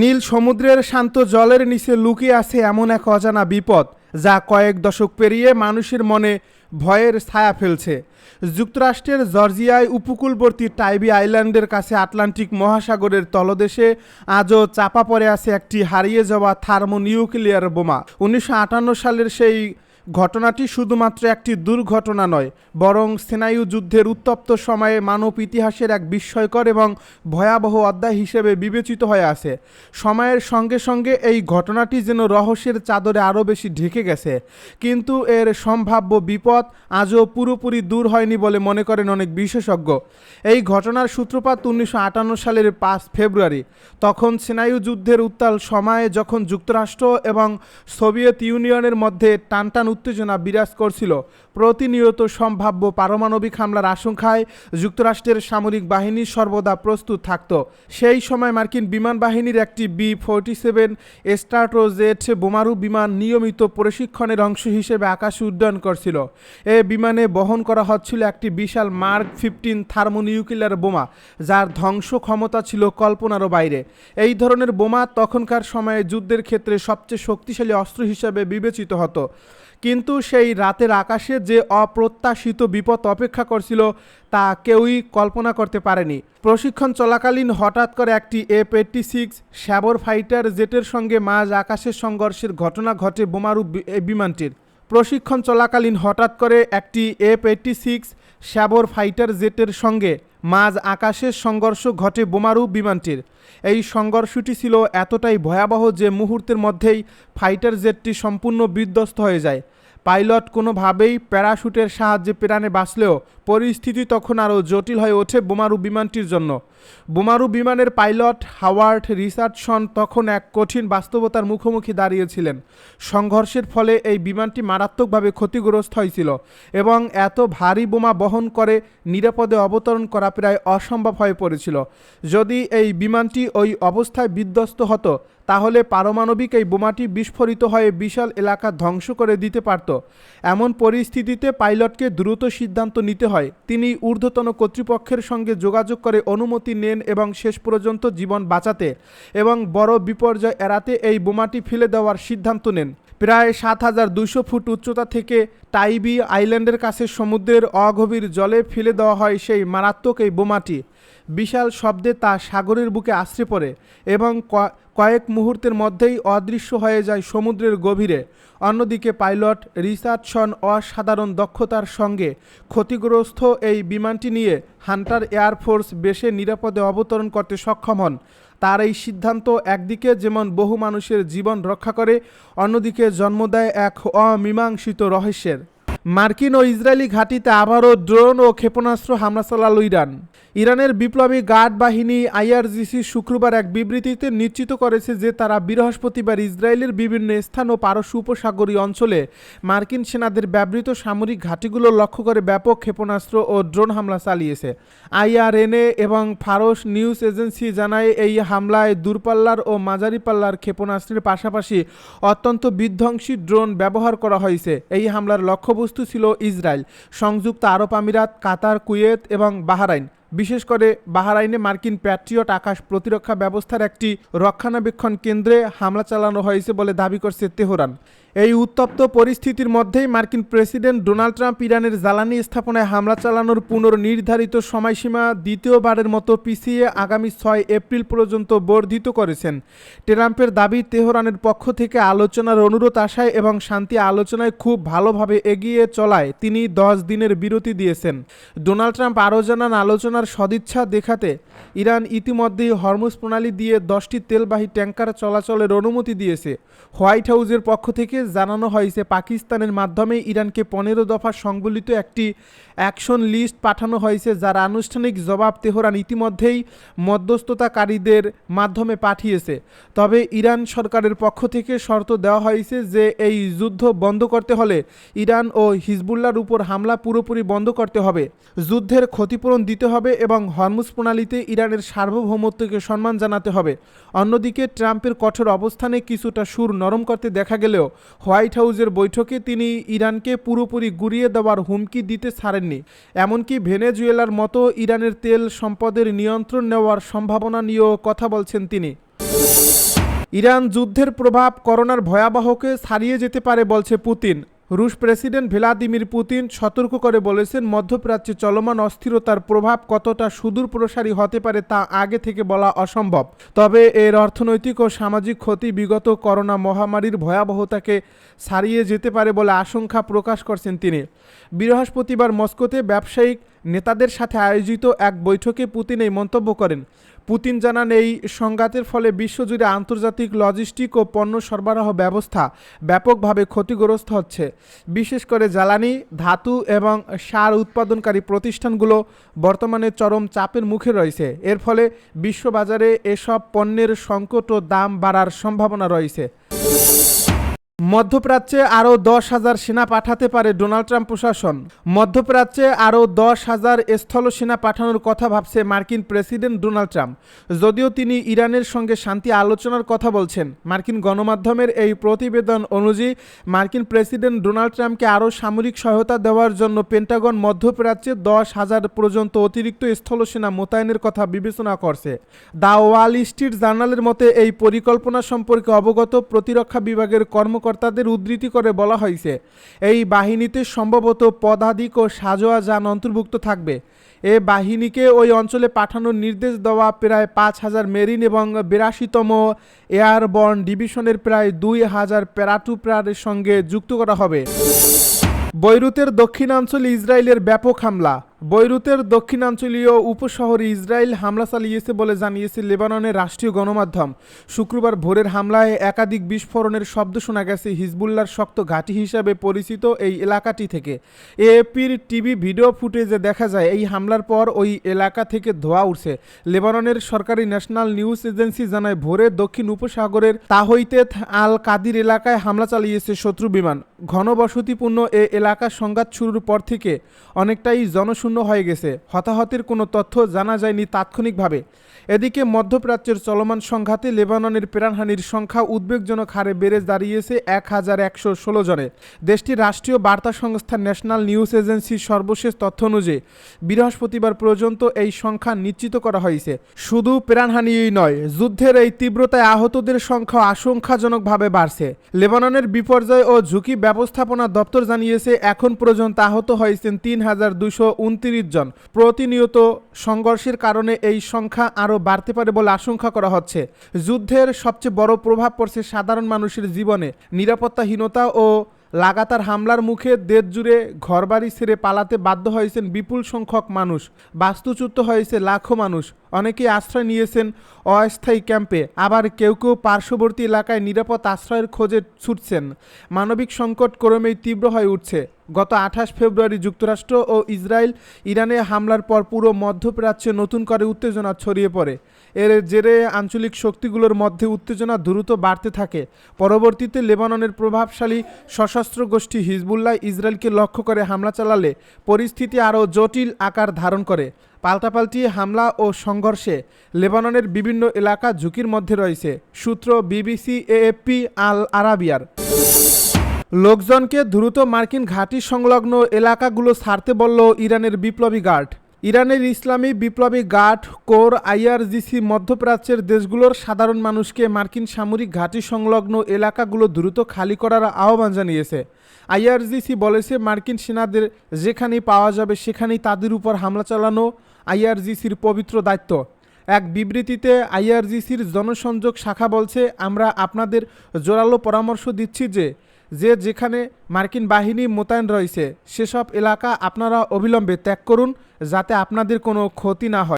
নীল সমুদ্রের শান্ত জলের নিচে লুকিয়ে আছে এমন এক অজানা বিপদ যা কয়েক দশক পেরিয়ে মানুষের মনে ভয়ের ছায়া ফেলছে। যুক্তরাষ্ট্রের জর্জিয়ায় উপকূলবর্তী টাইবি আইল্যান্ডের কাছে আটলান্টিক মহাসাগরের তলদেশে আজও চাপা পড়ে আছে একটি হারিয়ে যাওয়া থার্মোনিউক্লিয়ার বোমা। 1958 সালের সেই ঘটনাটি শুধুমাত্র একটি দুর্ঘটনা নয়, বরং স্নায়ু যুদ্ধের উত্তপ্ত সময়ে মানব ইতিহাসের এক বিস্ময়কর এবং ভয়াবহ অধ্যায় হিসেবে বিবেচিত হয়ে আছে। সময়ের সঙ্গে সঙ্গে এই ঘটনাটি যেন রহস্যের চাদরে আরও বেশি ঢেকে গেছে, কিন্তু এর সম্ভাব্য বিপদ আজও পুরোপুরি দূর হয়নি বলে মনে করেন অনেক বিশেষজ্ঞ। এই ঘটনার সূত্রপাত 1958 সালের 5 ফেব্রুয়ারি। তখন স্নায়ু যুদ্ধের উত্তাল সময়ে যখন যুক্তরাষ্ট্র এবং সোভিয়েত ইউনিয়নের মধ্যে টানটান উত্তেজনা বিরাজ করছিল, প্রতিনিয়ত সম্ভাব্য পারমাণবিক হামলার আশঙ্কায় যুক্তরাষ্ট্রের সামরিক বাহিনী সর্বদা প্রস্তুত থাকত। সেই সময় মার্কিন বিমান বাহিনীর একটি B-47 স্ট্রাটোজেট বোমারু বিমান নিয়মিত প্রশিক্ষণের অংশ হিসেবে আকাশে উড্ডয়ন করছিল। এ বিমানে বহন করা হচ্ছিল একটি বিশাল মার্ক 15 থার্মোনিউক্লিয়ার বোমা, যার ধ্বংস ক্ষমতা ছিল কল্পনারও বাইরে। এই ধরনের বোমা তখনকার সময়ে যুদ্ধের ক্ষেত্রে সবচেয়ে শক্তিশালী অস্ত্র হিসেবে বিবেচিত হতো। কিন্তু সেই রাতের আকাশে যে অপ্রত্যাশিত বিপদ অপেক্ষা করছিল তা কেউই কল্পনা করতে পারেনি। প্রশিক্ষণ চলাকালীন হঠাৎ করে একটি F-86 শ্যাবর ফাইটার জেটের সঙ্গে মাঝ আকাশের সংঘর্ষের ঘটনা ঘটে বোমারু বিমানটির। প্রশিক্ষণ চলাকালীন হঠাৎ করে একটি F-86 শ্যাবর ফাইটার জেটের সঙ্গে মাঝ আকাশের সংঘর্ষ ঘটে বোমারু বিমানটির। এই সংঘর্ষটি ছিল এতটাই ভয়াবহ যে মুহূর্তের মধ্যেই ফাইটার জেটটি সম্পূর্ণ বিধ্বস্ত হয়ে যায়। পাইলট কোনোভাবেই প্যারাশুটের সাহায্যে প্রাণে বাঁচলেও পরিস্থিতি তখন আরও জটিল হয়ে ওঠে বোমারু বিমানটির জন্য। বোমারু বিমানের পাইলট হাওয়ার্ড রিচার্ডসন তখন এক কঠিন বাস্তবতার মুখোমুখি দাঁড়িয়েছিলেন। সংঘর্ষের ফলে এই বিমানটি মারাত্মকভাবে ক্ষতিগ্রস্ত হয়েছিল এবং এত ভারী বোমা বহন করে নিরাপদে অবতরণ করা প্রায় অসম্ভব হয়ে পড়েছিল। যদি এই বিমানটি ওই অবস্থায় বিধ্বস্ত হতো, তাহলে পারমাণবিক এই বোমাটি বিস্ফোরিত হয়ে বিশাল এলাকা ধ্বংস করে দিতে পারত। এমন পরিস্থিতিতে পাইলটকে দ্রুত সিদ্ধান্ত নিতে হয়। তিনি ঊর্ধ্বতন কর্তৃপক্ষের সঙ্গে যোগাযোগ করে অনুমতি নেন এবং শেষ পর্যন্ত জীবন বাঁচাতে এবং বড় বিপর্যয় এড়াতে এই বোমাটি ফেলে দেওয়ার সিদ্ধান্ত নেন। প্রায় 7200 ফুট উচ্চতা থেকে টাইবি আইল্যান্ডের কাছে সমুদ্রের অগভীর জলে ফেলে দেওয়া হয় সেই মারাত্মক এই বোমাটি। বিশাল শব্দে তা সাগরের বুকে আছড়ে পড়ে এবং কয়েক মুহূর্তের মধ্যেই অদৃশ্য হয়ে যায় সমুদ্রের গভীরে। অন্যদিকে পাইলট রিচার্ডসন অসাধারণ দক্ষতার সঙ্গে ক্ষতিগ্রস্ত এই বিমানটি নিয়ে হান্টার এয়ারফোর্স বেসে নিরাপদে অবতরণ করতে সক্ষম হন। তার এই সিদ্ধান্ত একদিকে যেমন বহু মানুষের জীবন রক্ষা করে, অন্যদিকে জন্ম দেয় এক অমীমাংসিত রহস্যের। মার্কিন ও ইসরায়েলি ঘাঁটিতে আবারও ড্রোন ও ক্ষেপণাস্ত্র হামলা চালাল ইরান। ইরানের বিপ্লবী গার্ড বাহিনী IRGC শুক্রবার এক বিবৃতিতে নিশ্চিত করেছে যে তারা বৃহস্পতিবার ইসরায়েলের বিভিন্ন স্থান ও পারস্য উপসাগরীয় অঞ্চলে মার্কিন সেনাদের ব্যবহৃত সামরিক ঘাঁটিগুলো লক্ষ্য করে ব্যাপক ক্ষেপণাস্ত্র ও ড্রোন হামলা চালিয়েছে। IRNA এবং ফারস নিউজ এজেন্সি জানায় এই হামলায় দূরপাল্লার ও মাঝারি পাল্লার ক্ষেপণাস্ত্রের পাশাপাশি অত্যন্ত বিধ্বংসী ড্রোন ব্যবহার করা হয়েছে। এই হামলার লক্ষ্যবস্তু ছিল ইসরায়েল, সংযুক্ত আরব আমিরাত, কাতার, কুয়েত এবং বাহরাইন। বিশেষ করে বাহরাইনে মার্কিন প্যাট্রিয়ট আকাশ প্রতিরক্ষা ব্যবস্থার একটি রক্ষণাবেক্ষণ কেন্দ্রে হামলা চালানো হয়েছে বলে দাবি করছে তেহরান। এই উত্তপ্ত পরিস্থিতির মধ্যেই মার্কিন প্রেসিডেন্ট ডোনাল্ড ট্রাম্প ইরানের জ্বালানি স্থাপনায় হামলা চালানোর পুনর্নির্ধারিত সময়সীমা দ্বিতীয়বারের মতো পিছিয়ে আগামী 6 এপ্রিল পর্যন্ত বর্ধিত করেছেন। ট্রাম্পের দাবি, তেহরানের পক্ষ থেকে আলোচনার অনুরোধ আসায় এবং শান্তি আলোচনায় খুব ভালোভাবে এগিয়ে চলায় তিনি 10 দিনের বিরতি দিয়েছেন। ডোনাল্ড ট্রাম্প আরও জানান, আলোচনার সদিচ্ছা দেখাতে ইরান ইতিমধ্যেই হরমুজ প্রণালী দিয়ে 10টি তেলবাহী ট্যাঙ্কার চলাচলের অনুমতি দিয়েছে। হোয়াইট হাউসের পক্ষ থেকে জানানো হয়েছে, পাকিস্তানের মাধ্যমে ইরানকে 15 দফা সংবলিত একটি অ্যাকশন লিস্ট পাঠানো হয়েছে, যার আনুষ্ঠানিক জবাব তেহরান ইতিমধ্যেই মধ্যস্থতাকারীদের মাধ্যমে পাঠিয়েছে। তবে ইরান সরকারের পক্ষ থেকে শর্ত দেওয়া হয়েছে যে এই যুদ্ধ বন্ধ করতে হলে ইরান ও হিজবুল্লাহর উপর হামলা পুরোপুরি বন্ধ করতে হবে, যুদ্ধের ক্ষতিপূরণ দিতে হবে এবং হরমুজ প্রণালীতে ইরানের সার্বভৌমত্বকে সম্মান জানাতে হবে। অন্যদিকে ট্রাম্পের কঠোর অবস্থানে কিছুটা সুর নরম করতে দেখা গেলেও হোয়াইট হাউসের বৈঠকে তিনি ইরানকে পুরোপুরি গুঁড়িয়ে দেওয়ার হুমকি দিতে ছাড়েননি। এমনকি ভেনেজুয়েলার মতো ইরানের তেল সম্পদের নিয়ন্ত্রণ নেওয়ার সম্ভাবনা নিয়েও কথা বলছেন তিনি। ইরান যুদ্ধের প্রভাব করোনার ভয়াবহকে ছাড়িয়ে যেতে পারে বলছে পুতিন। রুশ প্রেসিডেন্ট ভ্লাদিমির পুতিন সতর্ক করে বলেছেন, মধ্যপ্রাচ্যে চলমান অস্থিরতার প্রভাব কতটা সুদূর প্রসারী হতে পারে তা আগে থেকে বলা অসম্ভব। তবে এর অর্থনৈতিক ও সামাজিক ক্ষতি বিগত করোনা মহামারীর ভয়াবহতাকে ছাড়িয়ে যেতে পারে বলে আশঙ্কা প্রকাশ করছেন তিনি। বৃহস্পতিবার মস্কোতে ব্যবসায়িক নেতাদের সাথে আয়োজিত এক বৈঠকে পুতিন এই মন্তব্য করেন। পুতিন জানান, এই সংঘাতের ফলে বিশ্বজুড়ে আন্তর্জাতিক লজিস্টিক ও পণ্য সরবরাহ ব্যবস্থা ব্যাপকভাবে ক্ষতিগ্রস্ত হচ্ছে। বিশেষ করে জ্বালানি, ধাতু এবং সার উৎপাদনকারী প্রতিষ্ঠানগুলো বর্তমানে চরম চাপের মুখে রয়েছে। এর ফলে বিশ্ববাজারে এসব পণ্যের সংকট ও দাম বাড়ার সম্ভাবনা রয়েছে। মধ্যপ্রাচ্যে আরও 10,000 সেনা পাঠাতে পারে ডোনাল্ড ট্রাম্প প্রশাসন। মধ্যপ্রাচ্যে আরও 10,000 স্থল সেনা পাঠানোর কথা ভাবছে মার্কিন প্রেসিডেন্ট ডোনাল্ড ট্রাম্প। যদিও তিনি ইরানের সঙ্গে শান্তি আলোচনার কথা বলছেন। মার্কিন গণমাধ্যমের এই প্রতিবেদন অনুযায়ী মার্কিন প্রেসিডেন্ট ডোনাল্ড ট্রাম্পকে আরও সামরিক সহায়তা দেওয়ার জন্য পেন্টাগন মধ্যপ্রাচ্যে 10,000 পর্যন্ত অতিরিক্ত স্থল সেনা মোতায়েনের কথা বিবেচনা করছে। দ্য ওয়াল স্ট্রিট জার্নালের মতে এই পরিকল্পনা সম্পর্কে অবগত প্রতিরক্ষা বিভাগের কর্মকর্তাদের উদ্ধৃতি করে বলা হয়েছে, এই বাহিনীতে সম্ভবত পদাধিক ও সাজোয়া যান অন্তর্ভুক্ত থাকবে। এ বাহিনীকে ওই অঞ্চলে পাঠানোর নির্দেশ দেওয়া প্রায় 5,000 মেরিন এবং 82তম এয়ারবর্ন ডিভিশনের প্রায় 2,000 প্যারাট্রুপারের সঙ্গে যুক্ত করা হবে। বৈরুতের দক্ষিণাঞ্চলে ইসরায়েলের ব্যাপক হামলা। বৈরুতের দক্ষিণাঞ্চলীয় উপশহরে ইসরায়েল হামলা চালিয়েছে বলে জানিয়েছে লেবাননের রাষ্ট্রীয় গণমাধ্যম। শুক্রবার ভোরের হামলায় একাধিক বিস্ফোরণের শব্দ শোনা গেছে হিজবুল্লাহর শক্ত ঘাঁটি হিসাবে পরিচিত এই এলাকাটি থেকে। এএপির টিভি ভিডিও ফুটেজে দেখা যায়, এই হামলার পর ওই এলাকা থেকে ধোঁয়া উঠছে। লেবাননের সরকারি ন্যাশনাল নিউজ এজেন্সি জানায়, ভোরে দক্ষিণ উপসাগরের তাহইতেত আল কাদির এলাকায় হামলা চালিয়েছে শত্রু বিমান। ঘনবসতিপূর্ণ এ এলাকা সংঘাত শুরুর পর থেকে অনেকটাই জনশূন্য হয়ে গেছে। হতাহতের কোনো তথ্য জানা যায়নি তাৎক্ষণিকভাবে। এদিকে মধ্যপ্রাচ্যের চলমান সংঘাতে লেবাননের প্রাণহানির সংখ্যা উদ্বেগজনক হারে বেড়ে দাঁড়িয়েছে 1,116 জনে। দেশটির রাষ্ট্রীয় বার্তা সংস্থা ন্যাশনাল নিউজ এজেন্সির সর্বশেষ তথ্য অনুযায়ী বৃহস্পতিবার পর্যন্ত এই সংখ্যা নিশ্চিত করা হয়েছে। শুধু প্রাণহানিই নয়, যুদ্ধের এই তীব্রতায় আহতদের সংখ্যা আশঙ্কাজনকভাবে বাড়ছে। লেবাননের বিপর্যয় ও ঝুঁকি ব্যবস্থাপনা দপ্তর জানিয়েছে, এখন পর্যন্ত আহত হয়েছেন 3,229 জন। প্রতিনিয়ত সংঘর্ষের কারণে এই সংখ্যা আরও বাড়তে পারে বলে আশঙ্কা করা হচ্ছে। যুদ্ধের সবচেয়ে বড় প্রভাব পড়ছে সাধারণ মানুষের জীবনে। নিরাপত্তাহীনতা ও লাগাতার হামলার মুখে দেশ জুড়ে ঘরবাড়ি ছেড়ে পালাতে বাধ্য হয়েছেন বিপুল সংখ্যক মানুষ। বাস্তুচ্যুত হয়েছে লাখো মানুষ। অনেকেই আশ্রয় নিয়েছেন অস্থায়ী ক্যাম্পে, আবার কেউ কেউ পার্শ্ববর্তী এলাকায় নিরাপদ আশ্রয়ের খোঁজে ছুটছেন। মানবিক সংকট ক্রমেই তীব্র হয়ে উঠছে। গত 28 ফেব্রুয়ারি যুক্তরাষ্ট্র ও ইসরায়েল ইরানে হামলার পর পুরো মধ্যপ্রাচ্যে নতুন করে উত্তেজনা ছড়িয়ে পড়ে। এর জেরে আঞ্চলিক শক্তিগুলোর মধ্যে উত্তেজনা দ্রুত বাড়তে থাকে। পরবর্তীতে লেবাননের প্রভাবশালী সশস্ত্র গোষ্ঠী হিজবুল্লাহ ইসরায়েলকে লক্ষ্য করে হামলা চালালে পরিস্থিতি আরও জটিল আকার ধারণ করে। পাল্টাপাল্টি হামলা ও সংঘর্ষে লেবাননের বিভিন্ন এলাকা ঝুঁকির মধ্যে রয়েছে। সূত্র বিবিসি, এএফপি, আল আরাবিয়ার। লোকজনকে দ্রুত মার্কিন ঘাঁটি সংলগ্ন এলাকাগুলো ছাড়তে বলল ইরানের বিপ্লবী গার্ড। ইরানের ইসলামী বিপ্লবী গার্ড কোর আইআরজিসি মধ্যপ্রাচ্যের দেশগুলোর সাধারণ মানুষকে মার্কিন সামরিক ঘাঁটি সংলগ্ন এলাকাগুলো দ্রুত খালি করার আহ্বান জানিয়েছে। আইআরজিসি বলেছে, মার্কিন সেনাদের যেখানেই পাওয়া যাবে সেখানেই তাদের উপর হামলা চালানো আইআরজিসির পবিত্র দায়িত্ব। এক বিবৃতিতে আইআরজিসির জনসংযোগ শাখা বলছে, আমরা আপনাদের জোরালো পরামর্শ দিচ্ছি যে যেখানে মার্কিন বাহিনী মোতায়েন রয়েছে সেসব এলাকা আপনারা অবিলম্বে ত্যাগ করুন, যাতে আপনাদের কোনো ক্ষতি না হয়।